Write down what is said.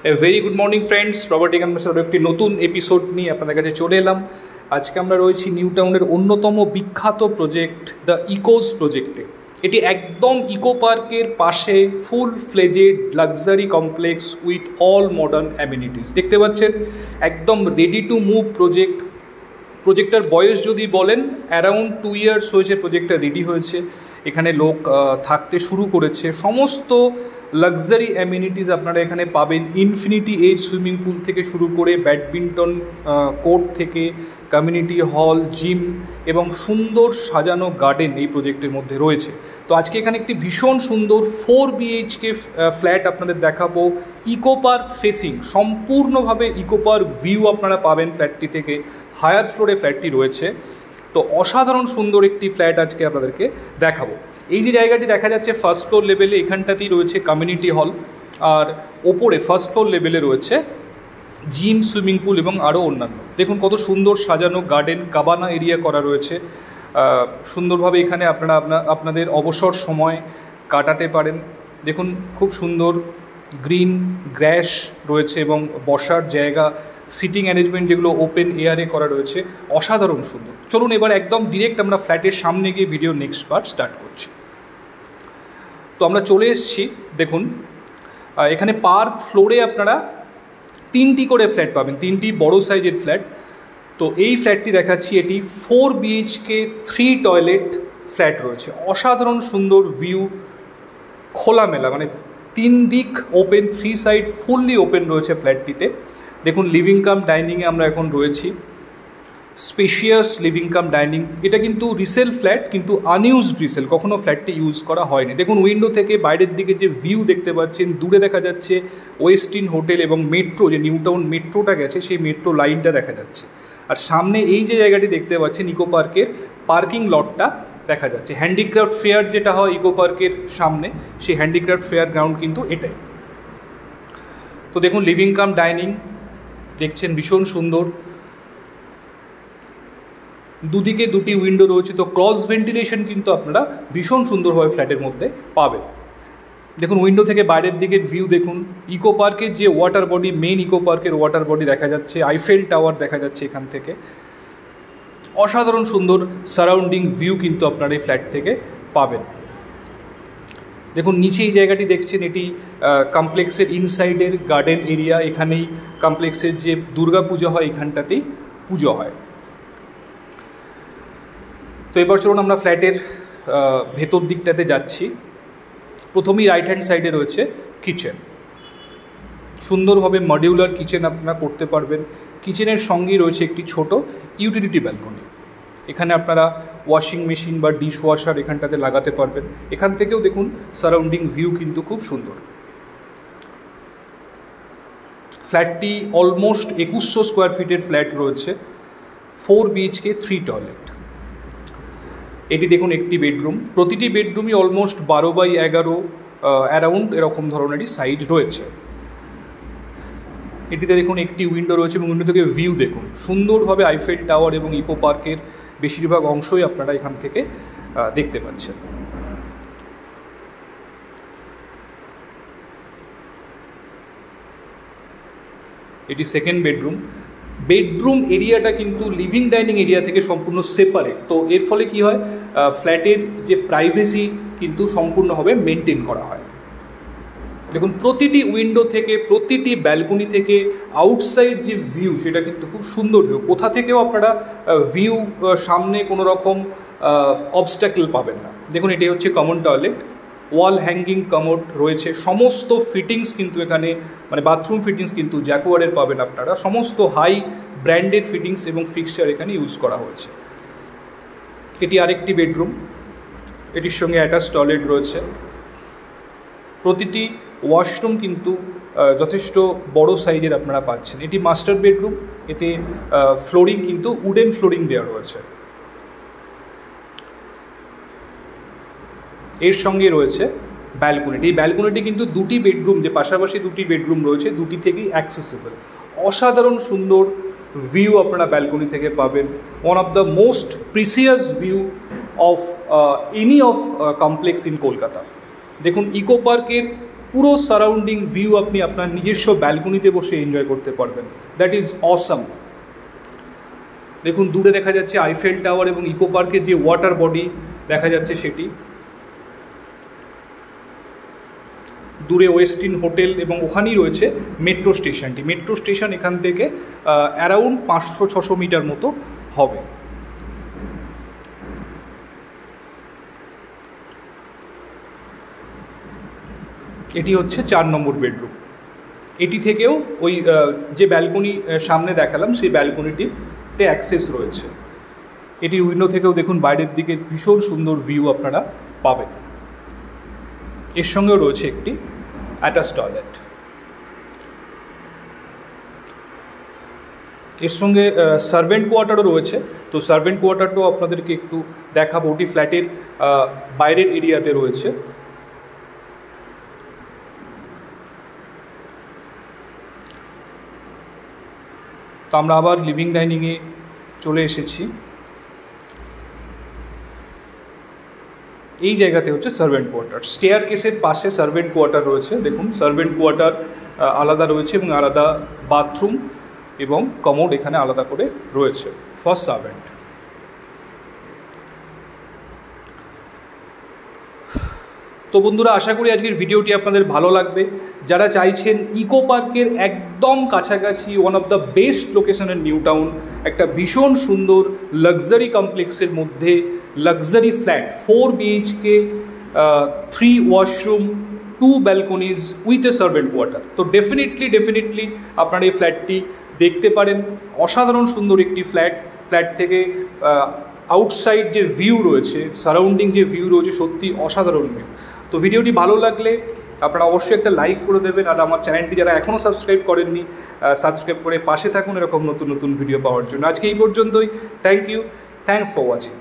Very good morning friends, property কনভার্সের একটি নতুন এপিসোড নিয়ে আপনাদের কাছে চলে এলাম। আজকে আমরা রয়েছি নিউ টাউনের অন্যতম বিখ্যাত প্রজেক্ট দ্য ইকোজ প্রজেক্টে। এটি একদম ইকো পার্কের পাশে full fledged luxury complex with all modern amenities. দেখতে পাচ্ছেন একদম রেডি টু মুভ প্রজেক্ট। প্রজেক্টটার বয়স যদি বলেন অ্যারাউন্ড 2 ইয়ার্স হয়েছে প্রজেক্টটা রেডি হয়েছে। এখানে লোক থাকতে শুরু করেছে। সমস্ত লাক্সারি অ্যামিনিটিস আপনারা এখানে পাবেন। ইনফিনিটি এজ সুইমিং পুল থেকে শুরু করে ব্যাডমিন্টন কোর্ট থেকে কমিউনিটি হল, জিম এবং সুন্দর সাজানো গার্ডেন এই প্রজেক্টের মধ্যে রয়েছে। তো আজকে এখানে একটি ভীষণ সুন্দর 4 BHK ফ্ল্যাট আপনাদের দেখাবো। ইকো পার্ক ফেসিং, সম্পূর্ণভাবে ইকো পার্ক ভিউ আপনারা পাবেন ফ্ল্যাটটি থেকে। হায়ার ফ্লোরে ফ্ল্যাটটি রয়েছে। তো অসাধারণ সুন্দর একটি ফ্ল্যাট আজকে আপনাদেরকে দেখাবো। এই যে জায়গাটি দেখা যাচ্ছে ফার্স্ট ফ্লোর লেভেলে, এখানটাতেই রয়েছে কমিউনিটি হল, আর ওপরে ফার্স্ট ফ্লোর লেভেলে রয়েছে জিম, সুইমিং পুল এবং আরও অন্যান্য। দেখুন কত সুন্দর সাজানো গার্ডেন, কাবানা এরিয়া করা রয়েছে। সুন্দরভাবে এখানে আপনারা আপনাদের অবসর সময় কাটাতে পারেন। দেখুন খুব সুন্দর গ্রিন গ্র্যাস রয়েছে এবং বসার জায়গা, সিটিং অ্যারেঞ্জমেন্ট যেগুলো ওপেন এয়ারে করা রয়েছে, অসাধারণ সুন্দর। চলুন এবার একদম ডিরেক্ট আমরা ফ্ল্যাটের সামনে গিয়ে ভিডিও নেক্সট পার্ট স্টার্ট করছি। তো আমরা চলে এসেছি। দেখুন এখানে পার ফ্লোরে আপনারা 3টি করে ফ্ল্যাট পাবেন, 3টি বড় সাইজের ফ্ল্যাট। তো এই ফ্ল্যাটটি দেখাচ্ছি, এটি 4 BHK 3 টয়লেট ফ্ল্যাট রয়েছে। অসাধারণ সুন্দর ভিউ, খোলামেলা, মানে 3 দিক ওপেন, 3 সাইড ফুললি ওপেন রয়েছে ফ্ল্যাটটিতে। দেখুন লিভিং কাম ডাইনিংয়ে আমরা এখন রয়েছি। Spacious living cum dining. এটা কিন্তু রিসেল ফ্ল্যাট, কিন্তু আনইউজড রিসেল, কখনো ফ্ল্যাটটি ইউজ করা হয়নি। দেখুন উইন্ডো থেকে বাইরের দিকে যে ভিউ দেখতে পাচ্ছেন, দূরে দেখা যাচ্ছে ওয়েস্টিন হোটেল এবং মেট্রো, যে নিউ টাউন মেট্রোটা গেছে সেই মেট্রো লাইনটা দেখা যাচ্ছে। আর সামনে এই যে জায়গাটি দেখতে পাচ্ছেন ইকো পার্কের পার্কিং লটটা দেখা যাচ্ছে। হ্যান্ডিক্রাফট ফেয়ার যেটা হয় ইকো পার্কের সামনে, সেই হ্যান্ডিক্রাফট ফেয়ার গ্রাউন্ড কিন্তু এটাই। তো দেখুন লিভিং কাম ডাইনিং দেখছেন, ভীষণ সুন্দর। দুদিকে 2টি উইন্ডো রয়েছে, তো ক্রস ভেন্টিলেশন কিন্তু আপনারা ভীষণ সুন্দরভাবে ফ্ল্যাটের মধ্যে পাবেন। দেখুন উইন্ডো থেকে বাইরের দিকের ভিউ দেখুন। ইকো পার্কের যে ওয়াটার বডি, মেইন ইকো পার্কের ওয়াটার বডি দেখা যাচ্ছে, আইফেল টাওয়ার দেখা যাচ্ছে এখান থেকে। অসাধারণ সুন্দর সারাউন্ডিং ভিউ কিন্তু আপনারা এই ফ্ল্যাট থেকে পাবেন। দেখুন নিচে এই জায়গাটি দেখছেন, এটি কমপ্লেক্সের ইনসাইডের গার্ডেন এরিয়া। এখানেই কমপ্লেক্সের যে দুর্গা পুজো হয় এখানটাতেই পুজো হয়। তো এবার চলুন আমরা ফ্ল্যাটের ভেতর দিকটাতে যাচ্ছি। প্রথমেই রাইট হ্যান্ড সাইডে রয়েছে কিচেন। সুন্দরভাবে মডিউলার কিচেন আপনারা করতে পারবেন। কিচেনের সঙ্গেই রয়েছে একটি ছোট ইউটিলিটি ব্যালকনি। এখানে আপনারা ওয়াশিং মেশিন বা ডিশ ওয়াশার এখানটাতে লাগাতে পারবেন। এখান থেকেও দেখুন সারাউন্ডিং ভিউ কিন্তু খুব সুন্দর। ফ্ল্যাটটি অলমোস্ট 2100 স্কোয়ার ফিটের ফ্ল্যাট রয়েছে। 4 BHK 3 টয়লেট। এটি দেখুন একটি বেডরুম। প্রতিটি বেডরুমই অলমোস্ট 12x11 অ্যারাউন্ড এরকম ধরনেরই সাইজ রয়েছে। এটিতে দেখুন একটি উইন্ডো রয়েছে এবং উইন্ডো থেকে ভিউ দেখুন সুন্দরভাবে আইফেল টাওয়ার এবং ইকো পার্কের বেশিরভাগ অংশই আপনারা এখান থেকে দেখতে পাচ্ছেন। এটি সেকেন্ড বেডরুম। বেডরুম এরিয়াটা কিন্তু লিভিং ডাইনিং এরিয়া থেকে সম্পূর্ণ সেপারেট। তো এর ফলে কি হয়, ফ্ল্যাটের যে প্রাইভেসি কিন্তু সম্পূর্ণভাবে মেনটেন করা হয়। দেখুন প্রতিটি উইন্ডো থেকে, প্রতিটি ব্যালকনি থেকে আউটসাইড যে ভিউ সেটা কিন্তু খুব সুন্দর ভিউ। কোথা থেকেও আপনারা ভিউ সামনে কোনো রকম অবস্ট্যাকল পাবেন না। দেখুন এটি হচ্ছে common toilet. Wall hanging commode রয়েছে। সমস্ত ফিটিংস কিন্তু এখানে, মানে বাথরুম ফিটিংস কিন্তু জ্যাকুয়ারের পাবেন আপনারা। সমস্ত হাই ব্র্যান্ডেড ফিটিংস এবং ফিক্সচার এখানে ইউজ করা হয়েছে। এটি আরেকটি বেডরুম। এটির সঙ্গে অ্যাটাচ টয়লেট রয়েছে। প্রতিটি ওয়াশরুম কিন্তু যথেষ্ট বড় সাইজের আপনারা পাচ্ছেন। এটি মাস্টার বেডরুম। এতে ফ্লোরিং কিন্তু উডেন ফ্লোরিং দেওয়া রয়েছে। এর সঙ্গে রয়েছে ব্যালকনিটি। এই ব্যালকনিটি কিন্তু 2টি বেডরুম, যে পাশাপাশি 2টি বেডরুম রয়েছে, 2টি থেকেই অ্যাক্সেসিবল। অসাধারণ সুন্দর ভিউ আপনারা ব্যালকনি থেকে পাবেন। One of the most precious view of any of complex in Kolkata. দেখুন ইকো পার্কের পুরো সারাউন্ডিং ভিউ আপনি আপনার নিজস্ব ব্যালকনিতে বসে এনজয় করতে পারবেন। That is awesome. দেখুন দূরে দেখা যাচ্ছে আইফেল টাওয়ার এবং ইকো পার্কের যে ওয়াটার বডি দেখা যাচ্ছে সেটি। দূরে ওয়েস্টিন হোটেল এবং ওখানেই রয়েছে মেট্রো স্টেশনটি। মেট্রো স্টেশন এখান থেকে অ্যারাউন্ড 500-600 মিটার মতো হবে। এটি হচ্ছে 4 নম্বর বেডরুম। এটি থেকেও ওই যে ব্যালকনি সামনে দেখালাম সেই ব্যালকনিটিতে অ্যাক্সেস রয়েছে। এটির উইন্ডো থেকেও দেখুন বাইরের দিকে ভীষণ সুন্দর ভিউ আপনারা পাবেন। এর সঙ্গেও রয়েছে একটি অ্যাটাচ টয়লেট। এর সঙ্গে সার্ভেন্ট কোয়ার্টারও রয়েছে। তো সার্ভেন্ট কোয়ার্টারটাও আপনাদেরকে একটু দেখাবো। ওটি ফ্ল্যাটের বাইরের এরিয়াতে রয়েছে। তো আমরা আবার লিভিং ডাইনিংয়ে চলে এসেছি। এই জায়গাতে হচ্ছে সার্ভেন্ট কোয়ার্টার। স্টেয়ার কেসের পাশে সার্ভেন্ট কোয়ার্টার রয়েছে। দেখুন সার্ভেন্ট কোয়ার্টার আলাদা রয়েছে এবং আলাদা বাথরুম এবং কমোড এখানে আলাদা করে রয়েছে ফর সার্ভেন্ট। তো বন্ধুরা, আশা করি আজকের ভিডিওটি আপনাদের ভালো লাগবে। যারা চাইছেন ইকো পার্কের একদম কাছাকাছি ওয়ান অফ দ্য বেস্ট লোকেশনের নিউ টাউন, একটা ভীষণ সুন্দর লাক্সারি কমপ্লেক্সের মধ্যে luxury flat 4 BHK 3 washroom 2 balconies with a servant quarter, তো ডেফিনেটলি আপনারা এই ফ্ল্যাটটি দেখতে পারেন। অসাধারণ সুন্দর একটি ফ্ল্যাট থেকে আউটসাইড যে ভিউ রয়েছে, সারাউন্ডিং যে ভিউ রয়েছে, সত্যি অসাধারণ ভিউ। তো ভিডিওটি ভালো লাগলে আপনারা অবশ্যই একটা লাইক করে দেবেন। আর আমার চ্যানেলটি যারা এখনও সাবস্ক্রাইব করেননি, সাবস্ক্রাইব করে পাশে থাকুন এরকম নতুন ভিডিও পাওয়ার জন্য। আজকে এই পর্যন্তই। Thank you, thanks for watching.